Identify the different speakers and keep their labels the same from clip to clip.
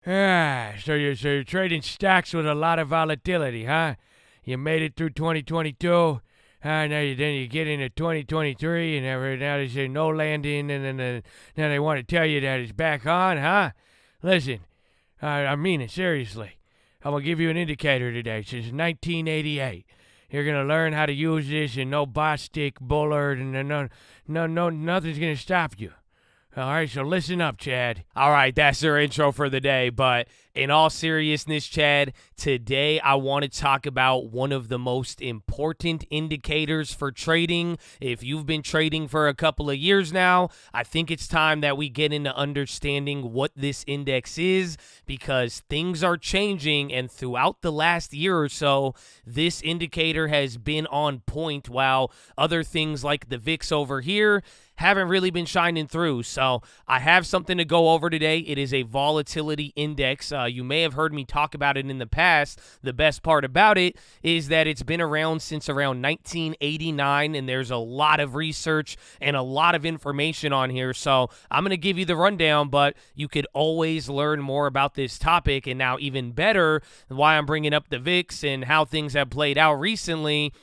Speaker 1: So you're trading stocks with a lot of volatility, huh? You made it through 2022. Then you get into 2023, and now they say no landing, and then now they want to tell you that it's back on, huh? Listen, I mean it seriously. I'm gonna give you an indicator today. Since 1988, you're gonna learn how to use this, and no Bostic, Bullard, and nothing's gonna stop you. All right, so listen up, Chad.
Speaker 2: All right, that's our intro for the day. But in all seriousness, Chad, today I want to talk about one of the most important indicators for trading. If you've been trading for a couple of years now, I think it's time that we get into understanding what this index is, because things are changing. And throughout the last year or so, this indicator has been on point, while other things like the VIX over here haven't really been shining through. So I have something to go over today. It is a volatility index. You may have heard me talk about it in the past. The best part about it is that it's been around since around 1989, and there's a lot of research and a lot of information on here. So I'm going to give you the rundown, but you could always learn more about this topic. And now, even better, why I'm bringing up the VIX and how things have played out recently.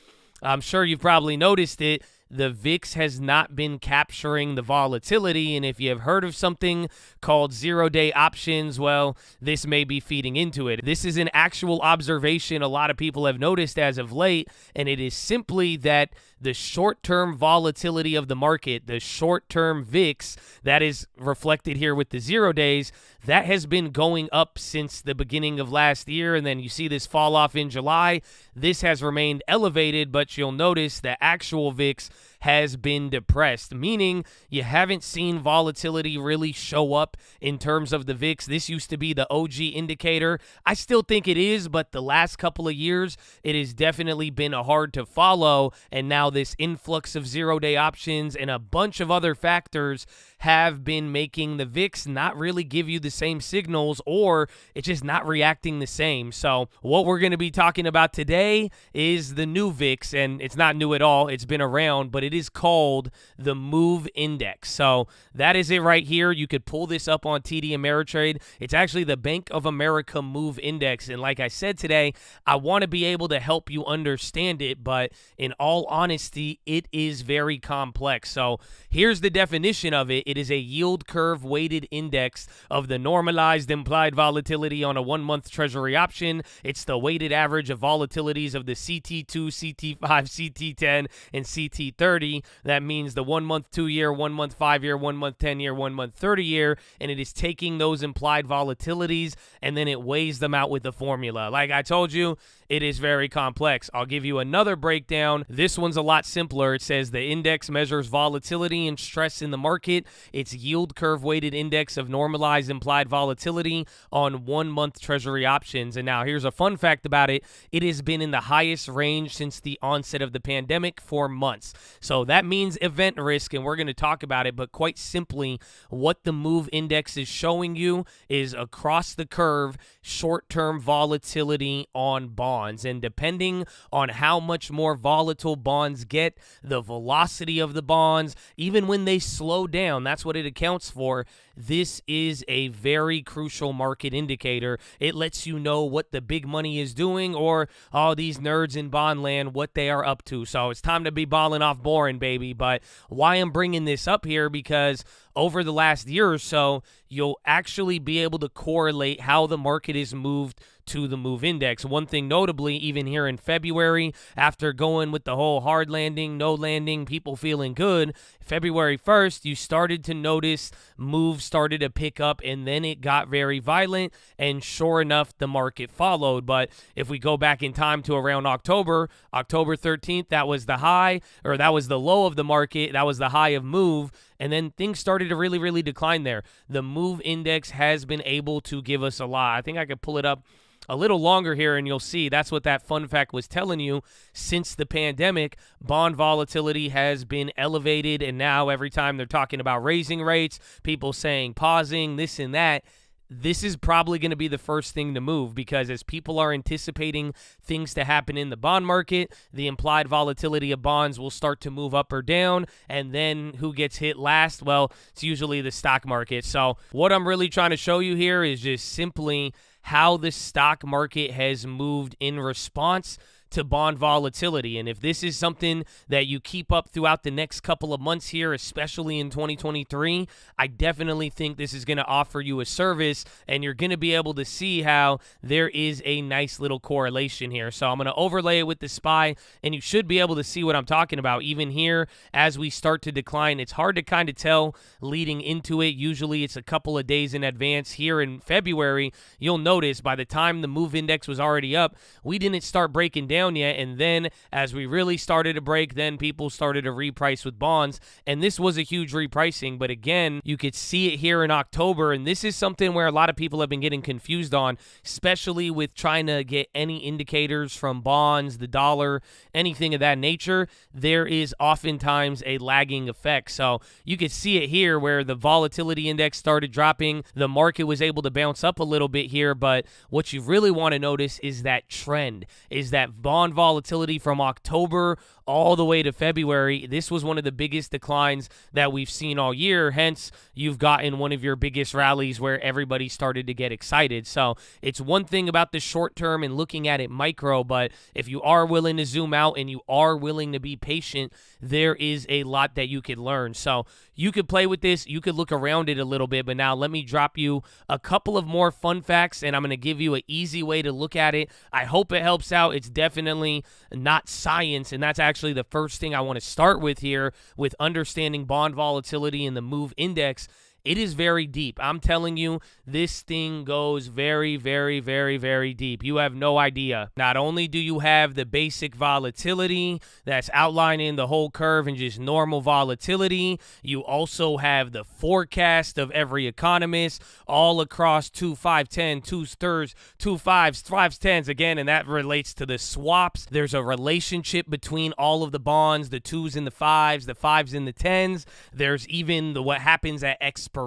Speaker 2: I'm sure you've probably noticed it. The VIX has not been capturing the volatility, and if you have heard of something called zero-day options, well, this may be feeding into it. This is an actual observation a lot of people have noticed as of late, and it is simply that the short-term volatility of the market, the short-term VIX, that is reflected here with the 0 days, that has been going up since the beginning of last year, and then you see this fall off in July. This has remained elevated, but you'll notice the actual VIX has been depressed, meaning you haven't seen volatility really show up in terms of the VIX. This used to be the OG indicator. I still think it is, but the last couple of years, it has definitely been hard to follow, and now this influx of zero-day options and a bunch of other factors have been making the VIX not really give you the same signals, or it's just not reacting the same. So what we're going to be talking about today is the new VIX, and it's not new at all. It's been around, but it is called the Move Index. So that is it right here. You could pull this up on TD Ameritrade. It's actually the Bank of America Move Index, and like I said today, I want to be able to help you understand it, but in all honesty, it is very complex. So here's the definition of it. It is a yield curve weighted index of the normalized implied volatility on a 1-month treasury option. It's the weighted average of volatilities of the CT2, CT5, CT10, and CT30. That means the 1-month 2-year, 1-month 5-year, 1-month 10-year, 1-month 30-year, and it is taking those implied volatilities and then it weighs them out with the formula. Like I told you, it is very complex. I'll give you another breakdown. This one's a lot simpler. It says the index measures volatility and stress in the market. It's yield curve weighted index of normalized implied volatility on 1-month treasury options. And now here's a fun fact about it. It has been in the highest range since the onset of the pandemic for months. So that means event risk, and we're going to talk about it. But quite simply, what the Move Index is showing you is across the curve short-term volatility on bonds. And depending on how much more volatile bonds get, the velocity of the bonds, even when they slow down, that's what it accounts for. This is a very crucial market indicator. It lets you know what the big money is doing, or all these nerds in bond land, what they are up to. So it's time to be balling off boring, baby. But why I'm bringing this up here, because over the last year or so, you'll actually be able to correlate how the market is moved to the Move Index. One thing notably, even here in February, after going with the whole hard landing, no landing, people feeling good, February 1st, you started to notice moves started to pick up, and then it got very violent, and sure enough, the market followed. But if we go back in time to around October 13th, that was the high, or that was the low of the market, that was the high of Move, and then things started to really, really decline there. The Move Index has been able to give us a lot. I think I could pull it up a little longer here, and you'll see that's what that fun fact was telling you. Since the pandemic, bond volatility has been elevated, and now every time they're talking about raising rates, people saying pausing, this and that, this is probably going to be the first thing to move, because as people are anticipating things to happen in the bond market, the implied volatility of bonds will start to move up or down. And then who gets hit last? Well, it's usually the stock market. So what I'm really trying to show you here is just simply how the stock market has moved in response to bond volatility. And if this is something that you keep up throughout the next couple of months here, especially in 2023, I definitely think this is going to offer you a service, and you're going to be able to see how there is a nice little correlation here. So I'm going to overlay it with the SPY, and you should be able to see what I'm talking about. Even here, as we start to decline, it's hard to kind of tell leading into it. Usually it's a couple of days in advance. Here in February, you'll notice by the time the move index was already up, we didn't start breaking down yet, and then as we really started to break, then people started to reprice with bonds, and this was a huge repricing. But again, you could see it here in October, and this is something where a lot of people have been getting confused on, especially with trying to get any indicators from bonds, the dollar, anything of that nature. There is oftentimes a lagging effect. So you could see it here where the volatility index started dropping, the market was able to bounce up a little bit here, but what you really want to notice is that trend, is that bond volatility from October all the way to February. This was one of the biggest declines that we've seen all year. Hence, you've gotten one of your biggest rallies where everybody started to get excited. So it's one thing about the short term and looking at it micro, but if you are willing to zoom out and you are willing to be patient, there is a lot that you could learn. So you could play with this, you could look around it a little bit, but now let me drop you a couple of more fun facts, and I'm going to give you an easy way to look at it. I hope it helps out. It's definitely not science, and that's actually the first thing I want to start with here with understanding bond volatility and the move index. It is very deep. I'm telling you, this thing goes very, very, very, very deep. You have no idea. Not only do you have the basic volatility that's outlining the whole curve and just normal volatility, you also have the forecast of every economist all across 2, 5, 10, 2 thirds, 2 5s, 5s, 10s again, and that relates to the swaps. There's a relationship between all of the bonds, the 2s and the 5s, the 5s and the 10s. There's even what happens at expiration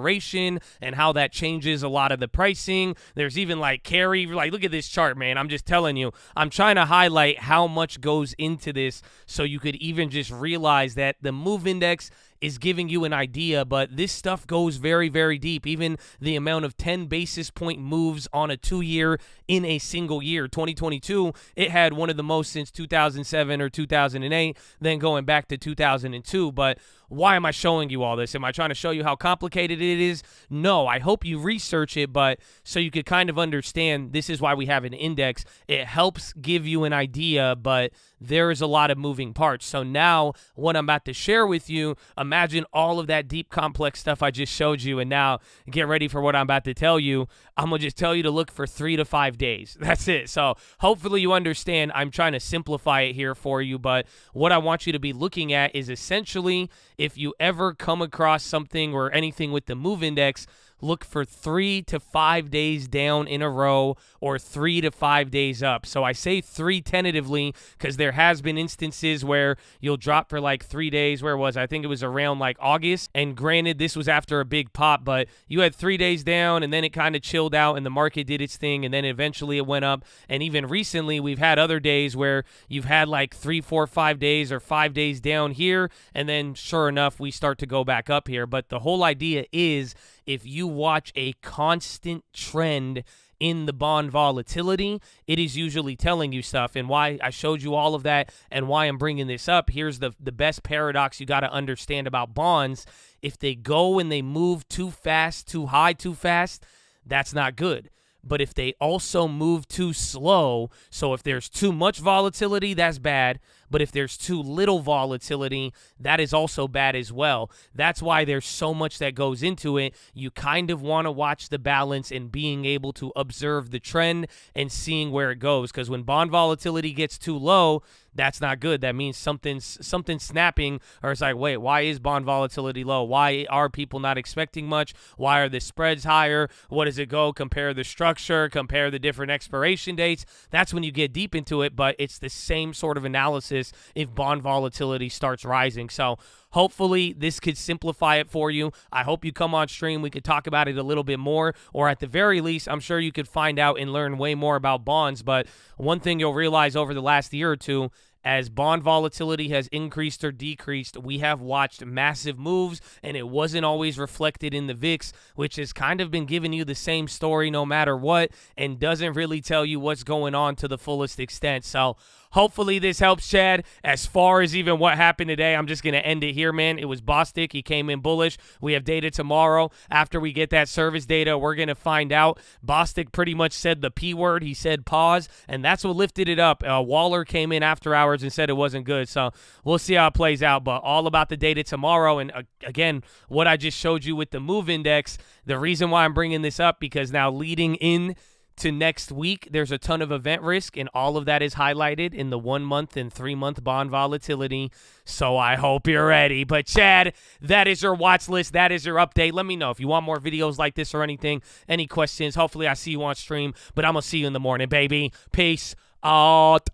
Speaker 2: and how that changes a lot of the pricing. There's even like carry, like look at this chart, man. I'm just telling you, I'm trying to highlight how much goes into this so you could even just realize that the move index is giving you an idea, but this stuff goes very, very deep. Even the amount of 10 basis point moves on a 2-year in a single year. 2022, it had one of the most since 2007 or 2008, then going back to 2002. But why am I showing you all this? Am I trying to show you how complicated it is? No, I hope you research it, but so you could kind of understand this is why we have an index. It helps give you an idea, but there is a lot of moving parts. So now what I'm about to share with you, imagine all of that deep, complex stuff I just showed you, and now get ready for what I'm about to tell you. I'm going to just tell you to look for 3 to 5 days. That's it. So hopefully you understand. I'm trying to simplify it here for you, but what I want you to be looking at is essentially if you ever come across something or anything with the move index, look for 3 to 5 days down in a row or 3 to 5 days up. So I say 3 tentatively because there has been instances where you'll drop for like 3 days. Where was I? think it was around like August. And granted, this was after a big pop, but you had 3 days down and then it kind of chilled out and the market did its thing. And then eventually it went up. And even recently, we've had other days where you've had like 3, 4, 5 days or 5 days down here. And then sure enough, we start to go back up here. But the whole idea is if you watch a constant trend in the bond volatility, it is usually telling you stuff. And why I showed you all of that and why I'm bringing this up, here's the best paradox you got to understand about bonds. If they go and they move too fast, too high, too fast, that's not good. But if they also move too slow, so if there's too much volatility, that's bad. But if there's too little volatility, that is also bad as well. That's why there's so much that goes into it. You kind of want to watch the balance and being able to observe the trend and seeing where it goes. Because when bond volatility gets too low, that's not good. That means something's snapping, or it's like, wait, why is bond volatility low? Why are people not expecting much? Why are the spreads higher? What does it go? Compare the structure, compare the different expiration dates. That's when you get deep into it, but it's the same sort of analysis this if bond volatility starts rising. So hopefully this could simplify it for you. I hope you come on stream. We could talk about it a little bit more, or at the very least, I'm sure you could find out and learn way more about bonds. But one thing you'll realize over the last year or two, as bond volatility has increased or decreased, we have watched massive moves, and it wasn't always reflected in the VIX, which has kind of been giving you the same story no matter what and doesn't really tell you what's going on to the fullest extent. So hopefully this helps, Chad. As far as even what happened today, I'm just going to end it here, man. It was Bostic. He came in bullish. We have data tomorrow. After we get that service data, we're going to find out. Bostic pretty much said the P word. He said pause, and that's what lifted it up. Waller came in after hours and said it wasn't good. So we'll see how it plays out, but all about the data tomorrow. And again, what I just showed you with the move index, the reason why I'm bringing this up, because now leading in to next week, there's a ton of event risk, and all of that is highlighted in the 1 month and 3 month bond volatility. So I hope you're ready. But Chad, that is your watch list. That is your update. Let me know if you want more videos like this or anything, any questions. Hopefully I see you on stream, but I'm going to see you in the morning, baby. Peace out.